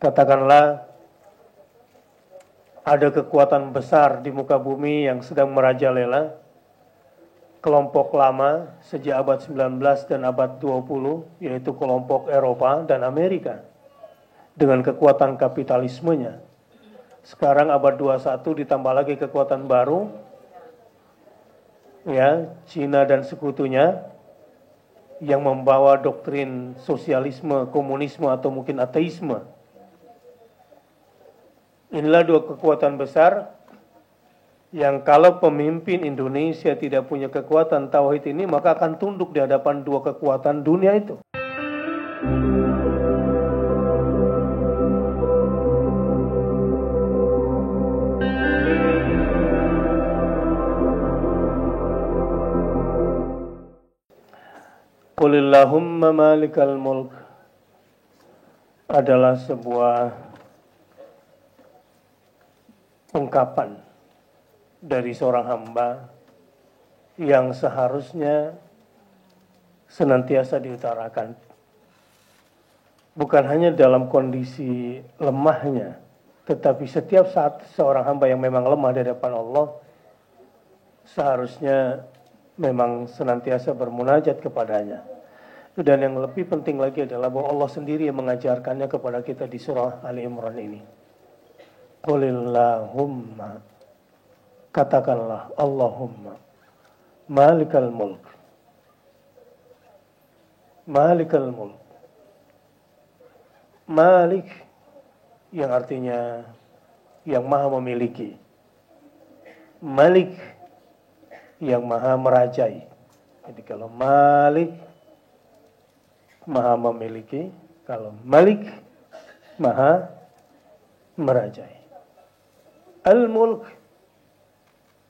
Katakanlah ada kekuatan besar di muka bumi yang sedang merajalela. Kelompok lama sejak abad 19 dan abad 20, yaitu kelompok Eropa dan Amerika, dengan kekuatan kapitalismenya. Sekarang abad 21 ditambah lagi kekuatan baru, ya, Cina dan sekutunya, yang membawa doktrin sosialisme, komunisme, atau mungkin ateisme. Inilah dua kekuatan besar yang kalau pemimpin Indonesia tidak punya kekuatan tauhid ini, maka akan tunduk di hadapan dua kekuatan dunia itu. Qulillahumma malikal mulk adalah sebuah ungkapan dari seorang hamba yang seharusnya senantiasa diutarakan. Bukan hanya dalam kondisi lemahnya, tetapi setiap saat seorang hamba yang memang lemah di hadapan Allah, seharusnya memang senantiasa bermunajat kepadanya. Dan yang lebih penting lagi adalah bahwa Allah sendiri yang mengajarkannya kepada kita di surah Ali Imran ini. Qulillahumma, katakanlah Allahumma malikal mulk. Malikal mulk. Malik yang artinya yang maha memiliki. Malik yang maha merajai. Jadi kalau Malik maha memiliki, kalau Malik maha merajai. Al-mulk,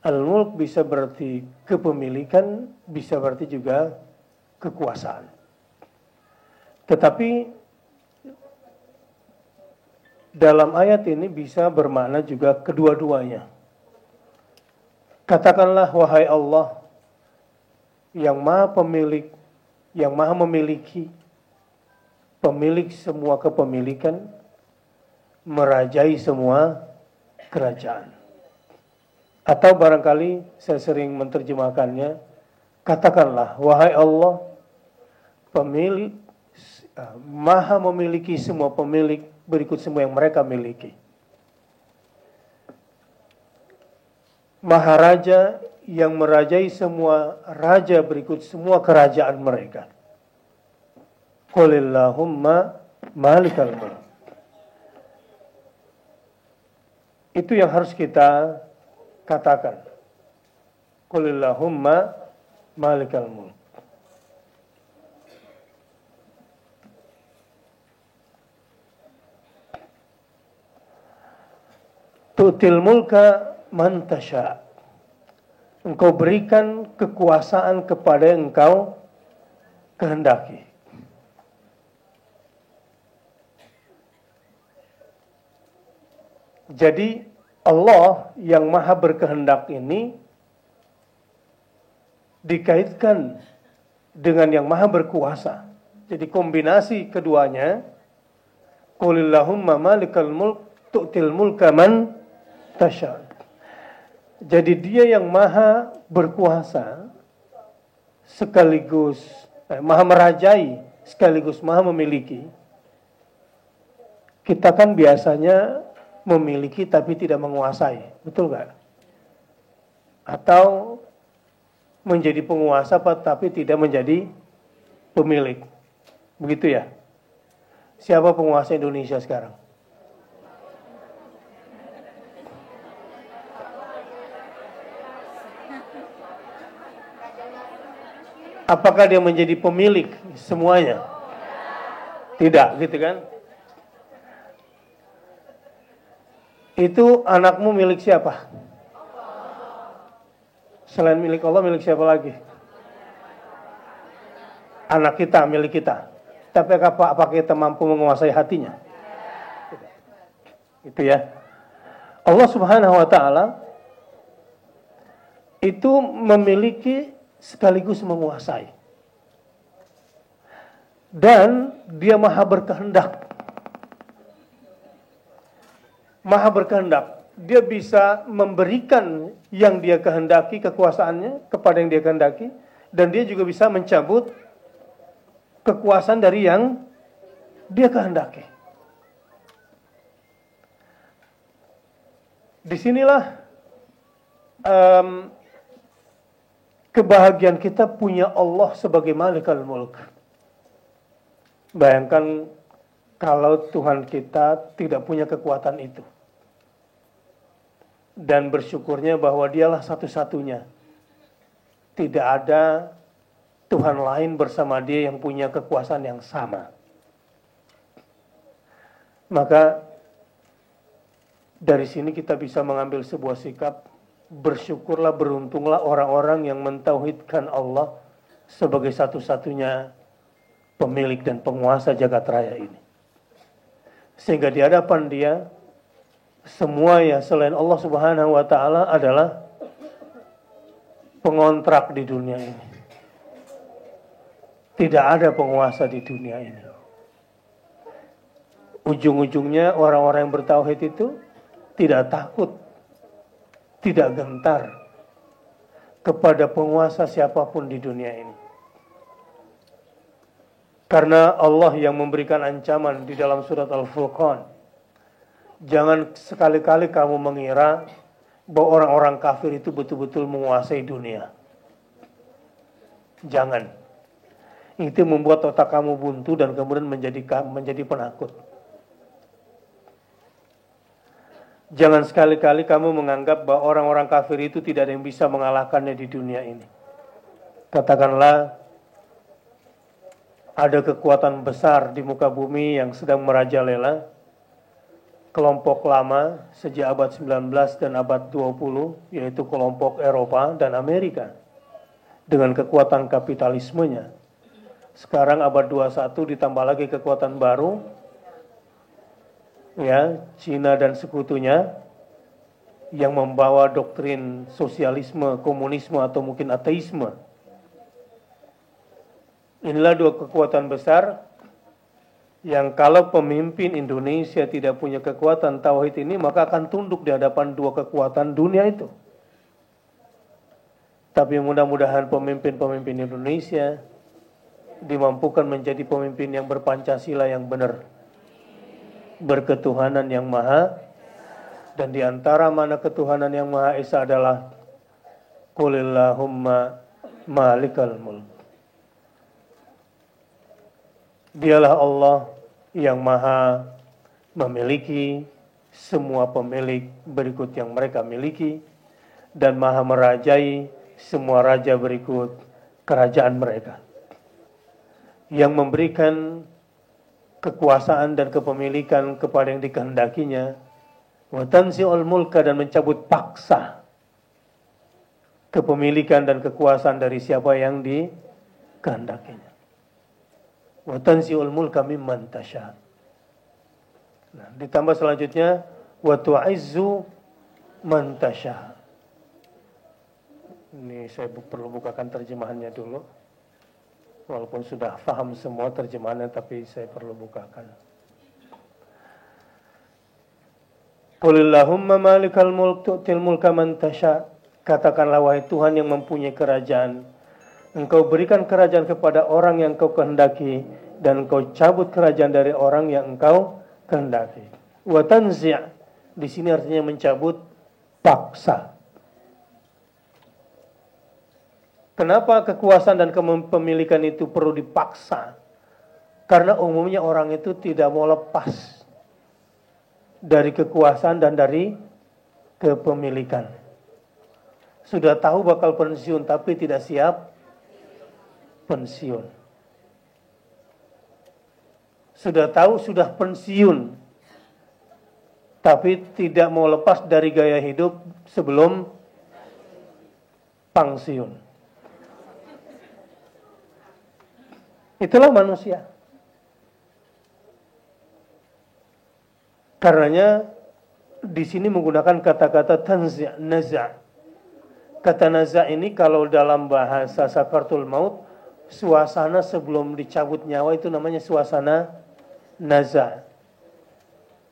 al-mulk bisa berarti kepemilikan, bisa berarti juga kekuasaan. Tetapi dalam ayat ini bisa bermakna juga kedua-duanya. Katakanlah wahai Allah yang maha pemilik, yang maha memiliki, pemilik semua kepemilikan, merajai semua kerajaan. Atau barangkali saya sering menerjemahkannya, katakanlah wahai Allah pemilik, maha memiliki semua pemilik berikut semua yang mereka miliki. Maharaja yang merajai semua raja berikut semua kerajaan mereka. Qulillahumma malikal mulk. Itu yang harus kita katakan. Qulillahumma malikal mulk. Tu'til mulka man tasha. Engkau berikan kekuasaan kepada yang engkau kehendaki. Jadi Allah yang maha berkehendak ini dikaitkan dengan yang maha berkuasa. Jadi kombinasi keduanya, Qulillahumma malikal mulk tu'til mulka man tasha. Jadi dia yang maha berkuasa sekaligus maha merajai sekaligus maha memiliki. Kita kan biasanya memiliki tapi tidak menguasai, betul nggak? Atau menjadi penguasa tapi tidak menjadi pemilik, begitu ya? Siapa penguasa Indonesia sekarang? Apakah dia menjadi pemilik semuanya? Tidak, gitu kan? Itu anakmu milik siapa? Selain milik Allah, milik siapa lagi? Anak kita, milik kita. Tapi apakah kita mampu menguasai hatinya? Itu ya. Allah Subhanahu wa Ta'ala itu memiliki sekaligus menguasai. Dan dia maha berkehendak. maha berkehendak. Dia bisa memberikan yang dia kehendaki, kekuasaannya kepada yang dia kehendaki, dan dia juga bisa mencabut kekuasaan dari yang dia kehendaki. Disinilah kebahagiaan kita punya Allah sebagai Malikul Mulk. Bayangkan kalau Tuhan kita tidak punya kekuatan itu. Dan bersyukurnya bahwa dialah satu-satunya. Tidak ada Tuhan lain bersama dia yang punya kekuasaan yang sama. Maka dari sini kita bisa mengambil sebuah sikap, bersyukurlah, beruntunglah orang-orang yang mentauhidkan Allah sebagai satu-satunya pemilik dan penguasa jagat raya ini. Sehingga di hadapan dia, semua ya selain Allah Subhanahu wa Ta'ala adalah pengontrak di dunia ini. Tidak ada penguasa di dunia ini. Ujung-ujungnya orang-orang yang bertauhid itu tidak takut, tidak gentar kepada penguasa siapapun di dunia ini. Karena Allah yang memberikan ancaman di dalam surat Al-Furqan. Jangan sekali-kali kamu mengira bahwa orang-orang kafir itu betul-betul menguasai dunia. Jangan. Itu membuat otak kamu buntu dan kemudian menjadi penakut. Jangan sekali-kali kamu menganggap bahwa orang-orang kafir itu tidak ada yang bisa mengalahkannya di dunia ini. Katakanlah, ada kekuatan besar di muka bumi yang sedang merajalela. Kelompok lama sejak abad 19 dan abad 20, yaitu kelompok Eropa dan Amerika. Dengan kekuatan kapitalismenya. Sekarang abad 21 ditambah lagi kekuatan baru, ya, Cina dan sekutunya, yang membawa doktrin sosialisme, komunisme, atau mungkin ateisme. Inilah dua kekuatan besar yang kalau pemimpin Indonesia tidak punya kekuatan tauhid ini, maka akan tunduk di hadapan dua kekuatan dunia itu. Tapi mudah-mudahan pemimpin-pemimpin Indonesia dimampukan menjadi pemimpin yang berpancasila yang benar, berketuhanan yang maha, dan di antara mana ketuhanan yang maha esa adalah Qulillahumma malikal mulk. Dialah Allah yang maha memiliki semua pemilik berikut yang mereka miliki, dan maha merajai semua raja berikut kerajaan mereka, yang memberikan kekuasaan dan kepemilikan kepada yang dikehendakinya, wa tanzi'ul mulka, dan mencabut paksa kepemilikan dan kekuasaan dari siapa yang dikehendakinya. Wa tanzi'ul mulka mimman tasha. Nah, ditambah selanjutnya wa tu'izzu man tasha. Ini saya perlu bukakan terjemahannya dulu. Walaupun sudah paham semua terjemahannya, tapi saya perlu bukakan. Qulillahumma malikal mulk tu'til mulka man tasha. Katakanlah, wahai Tuhan yang mempunyai kerajaan, Engkau berikan kerajaan kepada orang yang Engkau kehendaki, dan Engkau cabut kerajaan dari orang yang Engkau kehendaki. Wa tanzi', di sini artinya mencabut paksa. Kenapa kekuasaan dan kepemilikan itu perlu dipaksa? Karena umumnya orang itu tidak mau lepas dari kekuasaan dan dari kepemilikan. Sudah tahu bakal pensiun tapi tidak siap pensiun. Sudah tahu sudah pensiun tapi tidak mau lepas dari gaya hidup sebelum pensiun. Itulah manusia. Karenanya di sini menggunakan kata-kata tanzi', naza'. Kata naza' ini kalau dalam bahasa sakaratul maut, suasana sebelum dicabut nyawa itu namanya suasana naza'.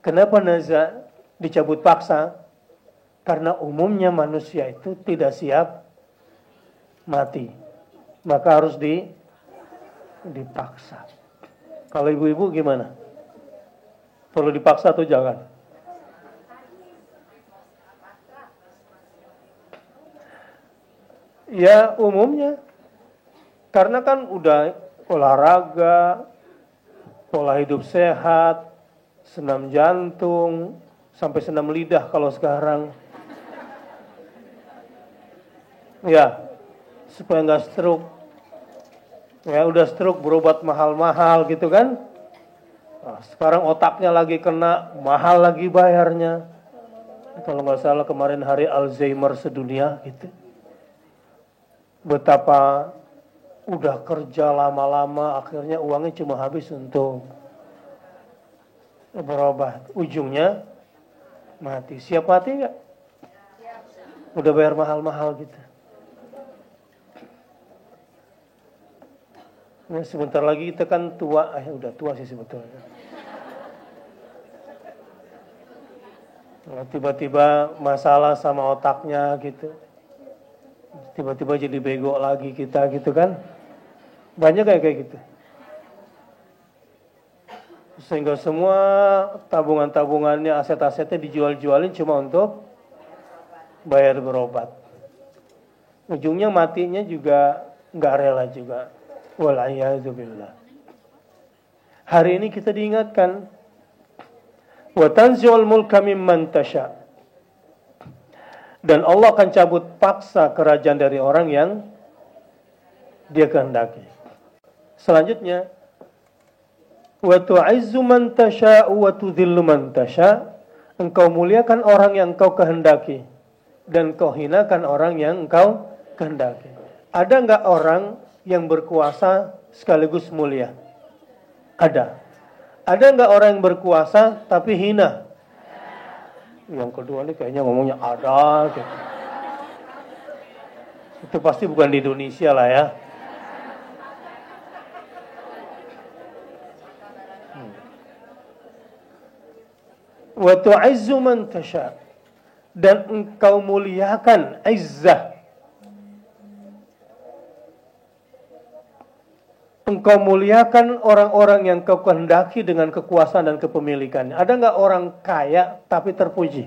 Kenapa naza'? dicabut paksa, karena umumnya manusia itu tidak siap mati. Maka harus dipaksa. Kalau ibu-ibu gimana? Perlu dipaksa atau jangan? Ya umumnya. Karena kan udah olahraga, pola hidup sehat, senam jantung, sampai senam lidah kalau sekarang. Ya, supaya nggak stroke. Ya udah stroke berobat mahal-mahal gitu kan. Nah, sekarang otaknya lagi kena, mahal lagi bayarnya. Kalau nggak salah kemarin hari Alzheimer sedunia gitu. Betapa udah kerja lama-lama, akhirnya uangnya cuma habis untuk berobat. Ujungnya mati. Siap mati nggak? Udah bayar mahal-mahal gitu. Nah, sebentar lagi kita kan tua, udah tua sih sebetulnya. Nah, tiba-tiba masalah sama otaknya gitu. Tiba-tiba jadi bego lagi kita gitu kan. Banyak kayak gitu. Sehingga semua tabungan-tabungannya, aset-asetnya dijual-jualin cuma untuk bayar berobat. Ujungnya matinya juga nggak rela juga. Wal'iyadzubillah. Hari ini kita diingatkan, wa tanzi'ul mulka mimman tasha. Dan Allah akan cabut paksa kerajaan dari orang yang Dia kehendaki. Selanjutnya, wa tu'izzu man tasha wa tudhillu man tasha. Engkau muliakan orang yang engkau kehendaki dan kau hinakan orang yang engkau kehendaki. Ada enggak orang yang berkuasa sekaligus mulia? Ada. Ada enggak orang yang berkuasa tapi hina? Yang kedua nih kayaknya ngomongnya ada gitu. Itu pasti bukan di Indonesia lah ya. Wa tu'izzu man tasha. Dan engkau muliakan izzah. Engkau muliakan orang-orang yang kau kehendaki dengan kekuasaan dan kepemilikannya. Ada enggak orang kaya tapi terpuji?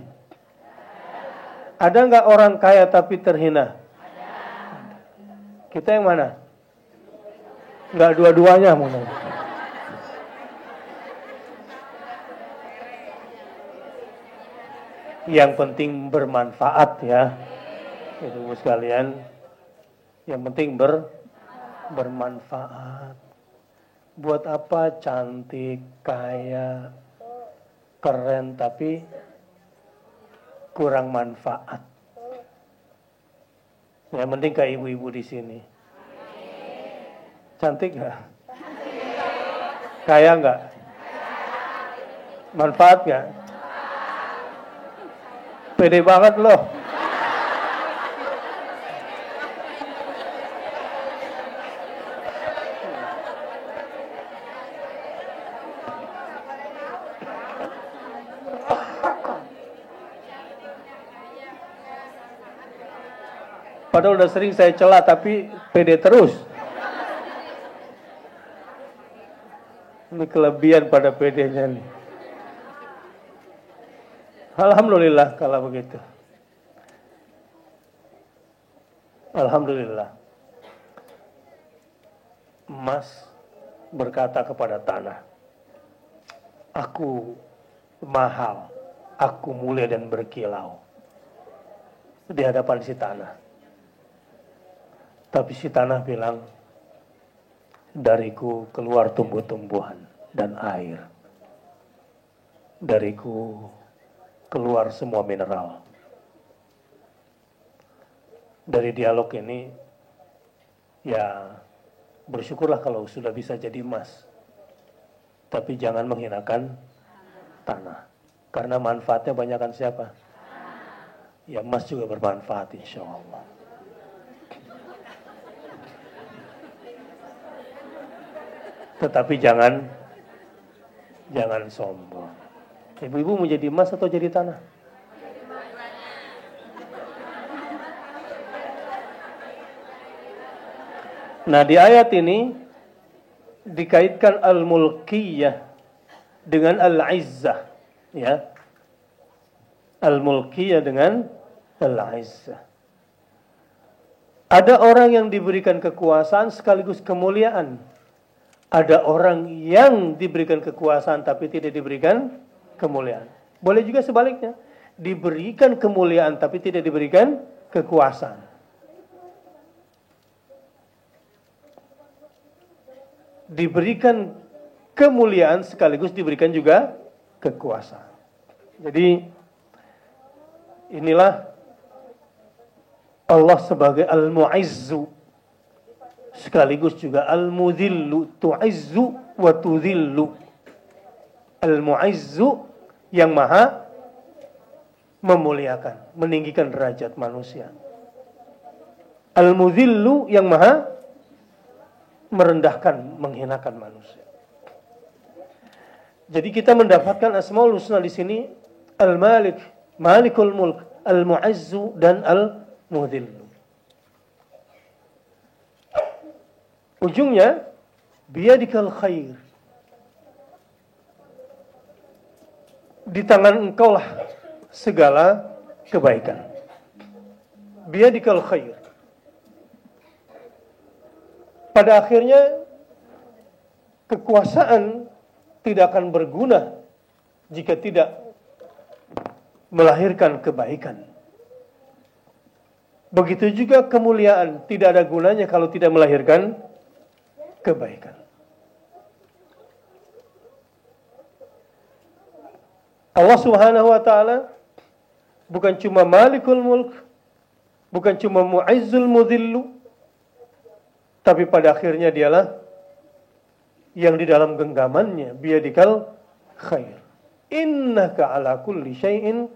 Ada enggak orang kaya tapi terhina? Kita yang mana? Enggak dua-duanya mungkin. Yang penting bermanfaat ya. Itu sekalian. Yang penting bermanfaat. Buat apa cantik, kaya, keren tapi kurang manfaat. Yang penting kayak ibu-ibu di sini. Cantik nggak? Kaya nggak? Manfaat nggak? Pede banget loh. Padahal udah sering saya celah tapi pede terus. Ini kelebihan pada pedenya nih. Alhamdulillah kalau begitu. Alhamdulillah. Emas berkata kepada tanah, aku mahal, aku mulia dan berkilau di hadapan si tanah. Tapi si tanah bilang, dariku keluar tumbuh-tumbuhan dan air. Dariku keluar semua mineral. Dari dialog ini, ya bersyukurlah kalau sudah bisa jadi emas. Tapi jangan menghinakan tanah. Karena manfaatnya banyakkan siapa? Ya emas juga bermanfaat insya Allah. Tetapi jangan sombong. Ibu-ibu mau jadi emas atau jadi tanah? Nah, di ayat ini dikaitkan al-mulkiyah dengan al-izzah, ya. Al-mulkiyah dengan al-izzah. Ada orang yang diberikan kekuasaan sekaligus kemuliaan. Ada orang yang diberikan kekuasaan tapi tidak diberikan kemuliaan. Boleh juga sebaliknya, diberikan kemuliaan tapi tidak diberikan kekuasaan. Diberikan kemuliaan sekaligus diberikan juga kekuasaan. Jadi inilah Allah sebagai Al-Mu'izzu sekaligus juga Al-Mudhillu, tu'izzu wa tudhillu. Al-Mu'izzu yang maha memuliakan, meninggikan derajat manusia. Al-Mudhillu yang maha merendahkan, menghinakan manusia. Jadi kita mendapatkan Asmaul Husna di sini Al-Malik, Malikul Mulk, Al-Mu'izzu dan Al-Mudhillu. Ujungnya biyadikal khair. Di tangan engkaulah segala kebaikan. Biyadikal khair. Pada akhirnya kekuasaan tidak akan berguna jika tidak melahirkan kebaikan. Begitu juga kemuliaan tidak ada gunanya kalau tidak melahirkan kebaikan. Allah Subhanahu wa taala bukan cuma Malikul Mulk, bukan cuma Mu'izzul Mudhillu, tapi pada akhirnya dialah yang di dalam genggamannya biyadikal khair. Innaka ala kulli syai'in.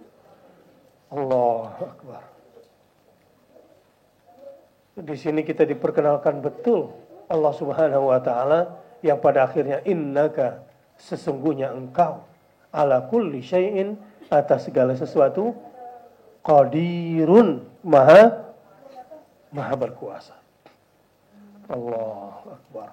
Allahu Akbar. Di sini kita diperkenalkan betul Allah Subhanahu wa taala yang pada akhirnya innaka, sesungguhnya engkau, ala kulli syai'in, atas segala sesuatu, qadirun, maha berkuasa. Allahu Akbar.